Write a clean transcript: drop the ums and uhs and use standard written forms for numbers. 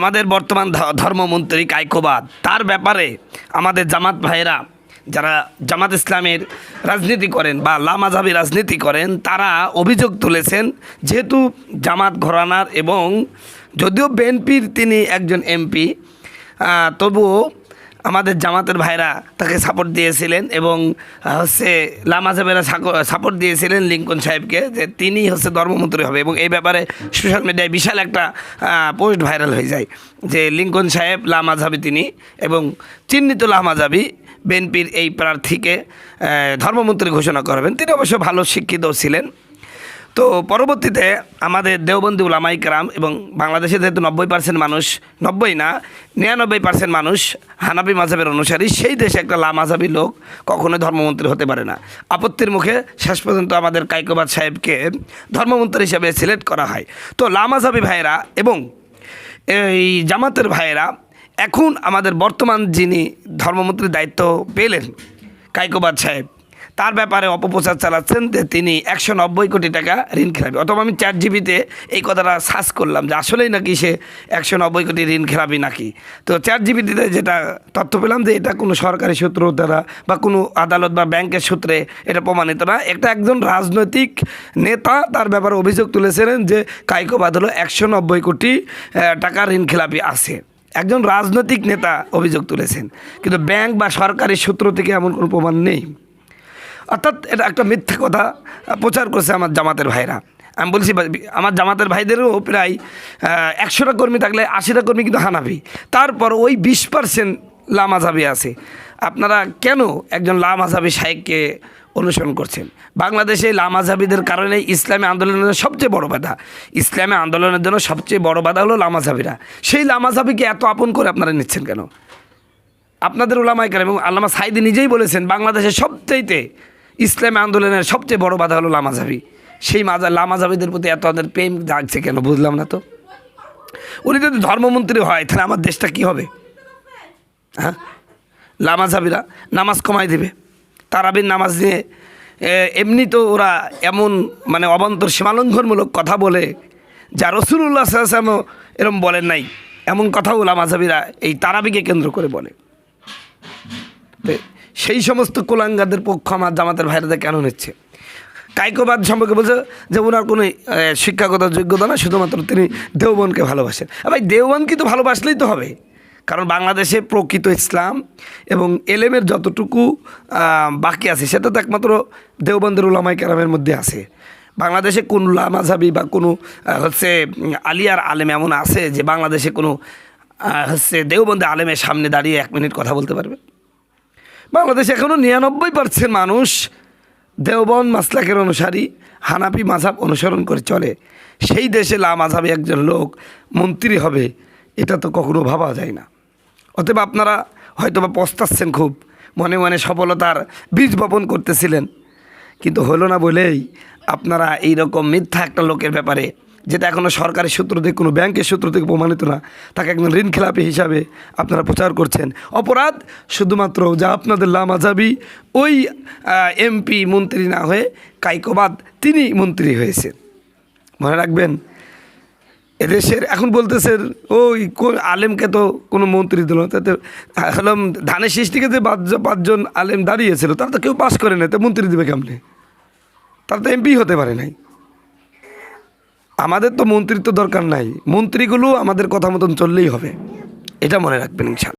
আমাদের বর্তমান ধর্মমন্ত্রী কায়কোবাদ তার ব্যাপারে আমাদের জামাত ভাইয়েরা যারা জামাত ইসলামের রাজনীতি করেন বা লামাযাবি রাজনীতি করেন তারা অভিযোগ তুলেছেন, যেহেতু জামাত ঘরানার এবং যদিও বিএনপির তিনি একজন এমপি, তবুও আমাদের জামাতের ভাইরা তাকে সাপোর্ট দিয়েছিলেন এবং লামাযাবিরা সাপোর্ট দিয়েছিলেন লিঙ্কন সাহেবকে, যে তিনি ধর্মমন্ত্রী হবে। এবং এই ব্যাপারে সোশ্যাল মিডিয়ায় বিশাল একটা পোস্ট ভাইরাল হয়ে যায় যে লিঙ্কন সাহেব লামাযাবি তিনি, এবং চিহ্নিত লামাযাবি বিএনপির এই প্রার্থীকে ধর্মমন্ত্রী ঘোষণা করবেন। তিনি অবশ্য ভালো শিক্ষিত ছিলেন। তো পরবর্তীতে আমাদের দেওবন্দি উলামায়ে কেরাম এবং বাংলাদেশে যেহেতু 90% মানুষ, 90 না 99% মানুষ হানাফি মাযহাবের অনুসারী, সেই দেশে একটা লামাযাবি লোক কখনোই ধর্মমন্ত্রী হতে পারে না। আপত্তির মুখে শেষ পর্যন্ত আমাদের কায়কোবাদ সাহেবকে ধর্মমন্ত্রী হিসেবে সিলেক্ট করা হয়। তো লামাযাবি ভাইয়েরা এবং এই জামাতের ভাইয়েরা এখন আমাদের বর্তমান যিনি ধর্মমন্ত্রীর দায়িত্ব পেলেন কায়কোবাদ সাহেব, তার ব্যাপারে অপপ্রচার চালাচ্ছেন যে তিনি 190 কোটি টাকা ঋণ খেলাপি। অথবা আমি ChatGPT এই কথাটা সার্চ করলাম যে আসলেই নাকি সে 190 কোটি ঋণ খেলাপি নাকি। তো ChatGPT-তে যেটা তথ্য পেলাম যে এটা কোনো সরকারি সূত্র দ্বারা বা কোনো আদালত বা ব্যাংকের সূত্রে এটা প্রমাণিত না। একজন রাজনৈতিক নেতা তার ব্যাপারে অভিযোগ তুলেছিলেন যে কায়কোবাদ হলো 190 কোটি টাকা ঋণ খেলাপি আছে। একজন রাজনৈতিক নেতা অভিযোগ তুলেছেন, কিন্তু ব্যাংক বা সরকারি সূত্র থেকে এমন কোনো প্রমাণ নেই। অর্থাৎ এটা একটা মিথ্যা কথা প্রচার করছে আমার জামাতের ভাইরা। আমি বলছি আমার জামাতের ভাইদেরও প্রায় 100টা কর্মী থাকলে 80টা কর্মী কিন্তু হানাফি, তারপর ওই 20% লামাযাবি আছে। আপনারা কেন একজন লামাযাবি শাইখকে অনুসরণ করছেন? বাংলাদেশে লামাযাবিদের কারণে ইসলামী আন্দোলনের সবচেয়ে বড় বাধা, ইসলামী আন্দোলনের জন্য সবচেয়ে বড় বাধা হলো লামাযাবিরা। সেই লামাযাবিকে এত আপন করে আপনারা নিচ্ছেন কেন? আপনাদের উলামায়ে কেরাম এবং আল্লামা সাঈদী নিজেই বলেছেন বাংলাদেশের সবচেয়ে ইসলামী আন্দোলনের সবচেয়ে বড় বাধা হলো লামাযাবি। সেই লামাযাবিদের প্রতি এত তাদের প্রেম জাগছে কেন বুঝলাম না। তো উনি যদি ধর্মমন্ত্রী হয় তাহলে আমার দেশটা কি হবে? হ্যাঁ, লামাযাবিরা নামাজ কমাই দেবে, তারাবির নামাজ নিয়ে এমনি তো ওরা এমন অবান্তর সীমালঙ্ঘনমূলক কথা বলে যা রাসূলুল্লাহ সাল্লাল্লাহু আলাইহি ওয়াসাল্লাম এরকম বলেন নাই, এমন কথাও লামাযাবিরা এই তারাবিকে কেন্দ্র করে বলে। সেই সমস্ত কুলাঙ্গারদের পক্ষ আমার জামাতের ভাইরাদের কেন নিচ্ছে? কায়কোবাদ সম্পর্কে বলছে যে ওনার কোনো শিক্ষাগত যোগ্যতা না, শুধুমাত্র তিনি দেওবন্দকে ভালোবাসেন। ভাই, দেওবন্দকে তো ভালোবাসলেই তো হবে, কারণ বাংলাদেশে প্রকৃত ইসলাম এবং এলেমের যতটুকু বাকি আছে সেটা তো একমাত্র দেওবন্দের উলামায়ে কেরামের মধ্যে আছে। বাংলাদেশে কোন লামাযাবি বা কোনো আলিয়ার আলেম এমন আছে যে বাংলাদেশে কোনো দেওবন্দি আলেমের সামনে দাঁড়িয়ে 1 মিনিট কথা বলতে পারবে? বাংলাদেশে এখনও 99% মানুষ দেওবন্দ মাসলাকের অনুসারী, হানাফি মাযহাব অনুসরণ করে চলে। সেই দেশে লামাযাবি একজন লোক মন্ত্রী হবে, এটা তো কখনো ভাবা যায় না। অতএব আপনারা হয়তো বা পস্তাচ্ছেন, খুব মনে মনে সফলতার বীজ বপন করতেছিলেন, কিন্তু হলো না বলেই আপনারা এইরকম মিথ্যা একটা লোকের ব্যাপারে, যেটা এখনও সরকারি সূত্র থেকে কোনো ব্যাংকের সূত্র থেকে প্রমাণিত না, তাকে একজন ঋণ খেলাপি হিসাবে আপনারা প্রচার করছেন। অপরাধ শুধুমাত্র যা আপনাদের লামাযাবি ওই এমপি মন্ত্রী না হয়ে কায়কোবাদ তিনি মন্ত্রী হয়েছেন। মনে রাখবেন, এদেশের এখন বলতেছেন ওই কোন আলেমকে তো কোনো মন্ত্রী দিল, তাতে হলাম ধানের সৃষ্টিকে যে 5জন আলেম দাঁড়িয়েছিল তারা তো কেউ পাস করে না, তো মন্ত্রী দেবে কেমনে? তারা তো এমপি হতে পারে নাই। আমাদের তো মন্ত্রিত্ব দরকার নাই, মন্ত্রীগুলো আমাদের কথা মতন চললেই হবে, এটা মনে রাখবেন ইনশাআল্লাহ।